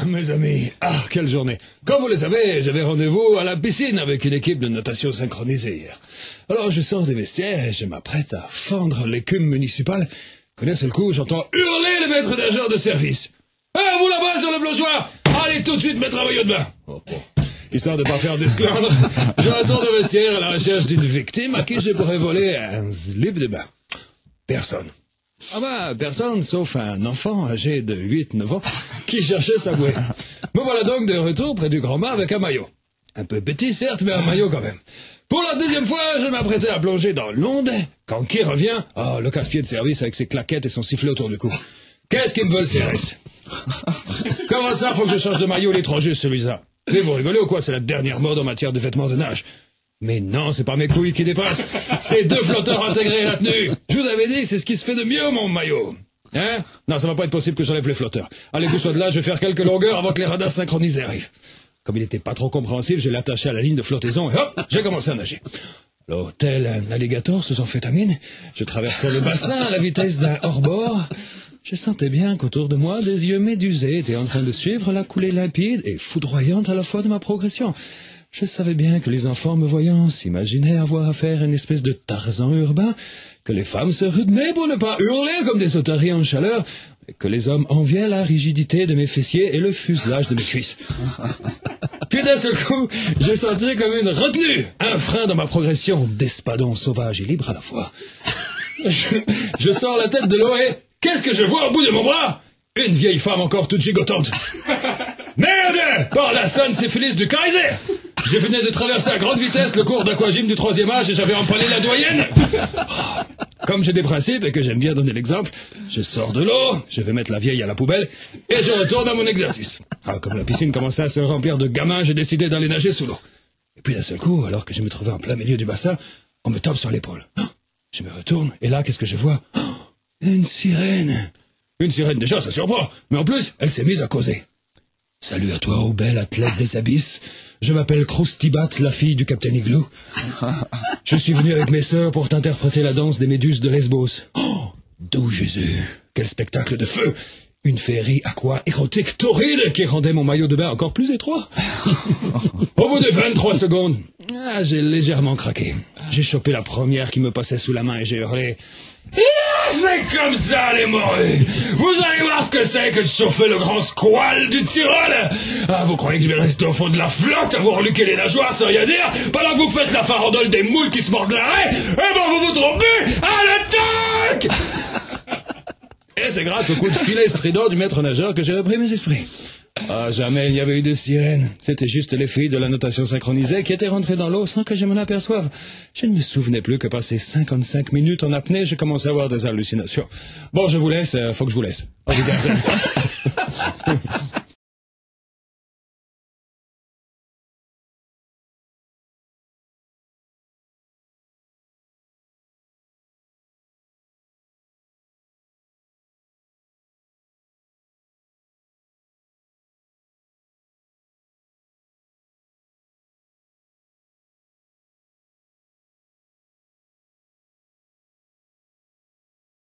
Mes amis, quelle journée. Comme vous le savez, j'avais rendez-vous à la piscine avec une équipe de natation synchronisée hier. Alors je sors des vestiaires et je m'apprête à fendre l'écume municipale. Que d'un seul coup, j'entends hurler le maître nageur de service. « vous là-bas sur le plongeoir, allez tout de suite mettre un maillot de bain !» Histoire de pas faire d'esclandre, je retourne au vestiaire à la recherche d'une victime à qui je pourrais voler un slip de bain. Personne. Personne, sauf un enfant âgé de 8-9 ans qui cherchait sa bouée. Me voilà donc de retour près du grand bain avec un maillot. Un peu petit, certes, mais un maillot quand même. Pour la deuxième fois, je m'apprêtais à plonger dans l'onde, quand qui revient? Le casse-pied de service avec ses claquettes et son sifflet autour du cou. Qu'est-ce qu'il me veut, le CRS? Comment ça, faut que je change de maillot, il est trop juste, celui-là? Mais vous rigolez ou quoi? C'est la dernière mode en matière de vêtements de nage. Mais non, c'est pas mes couilles qui dépassent. C'est 2 flotteurs intégrés à la tenue. Je vous avais dit, c'est ce qui se fait de mieux, mon maillot. Hein? Non, ça va pas être possible que j'enlève les flotteurs. Allez, vous soyez de là, je vais faire quelques longueurs avant que les radars synchronisés arrivent. Comme il était pas trop compréhensif, je l'ai attaché à la ligne de flottaison et hop, j'ai commencé à nager. Alors, tel un alligator sous amphétamine, je traversais le bassin à la vitesse d'un hors-bord. Je sentais bien qu'autour de moi, des yeux médusés étaient en train de suivre la coulée limpide et foudroyante à la fois de ma progression. Je savais bien que les enfants me voyant s'imaginaient avoir affaire à une espèce de Tarzan urbain, que les femmes se retenaient pour ne pas hurler comme des otaries en chaleur, et que les hommes enviaient la rigidité de mes fessiers et le fuselage de mes cuisses. Puis d'un seul coup, j'ai senti comme une retenue, un frein dans ma progression d'espadon sauvage et libre à la fois. Je sors la tête de l'eau et qu'est-ce que je vois au bout de mon bras? Une vieille femme encore toute gigotante. Merde! Par la sainte syphilis du Kaiser! Je venais de traverser à grande vitesse le cours d'aquagym du 3e âge et j'avais empalé la doyenne. Comme j'ai des principes et que j'aime bien donner l'exemple, je sors de l'eau, je vais mettre la vieille à la poubelle et je retourne à mon exercice. Comme la piscine commençait à se remplir de gamins, j'ai décidé d'aller nager sous l'eau. Et puis d'un seul coup, alors que je me trouvais en plein milieu du bassin, on me tape sur l'épaule. Je me retourne et là, qu'est-ce que je vois? Une sirène. Une sirène, déjà, ça surprend. Mais en plus, elle s'est mise à causer. Salut à toi, ô belle athlète des abysses. Je m'appelle Croustibat, la fille du Capitaine Igloo. Je suis venu avec mes sœurs pour t'interpréter la danse des méduses de Lesbos. Doux Jésus, quel spectacle de feu! Une féerie aqua-érotique torride qui rendait mon maillot de bain encore plus étroit. Au bout de 23 secondes, j'ai légèrement craqué. J'ai chopé la première qui me passait sous la main et j'ai hurlé... C'est comme ça, les morues! Vous allez voir ce que c'est que de chauffer le grand squale du Tyrol! Vous croyez que je vais rester au fond de la flotte à vous reluquer les nageoires sans rien dire, pendant que vous faites la farandole des moules qui se mordent l'arrêt? Vous vous trompez! À l'attaque! Et c'est grâce au coup de filet strident du maître nageur que j'ai repris mes esprits. Jamais il n'y avait eu de sirène. C'était juste les filles de la natation synchronisée qui étaient rentrées dans l'eau sans que je m'en aperçoive. Je ne me souvenais plus que passé 55 minutes en apnée, je commençais à avoir des hallucinations. Bon, je vous laisse, faut que je vous laisse. Au revoir.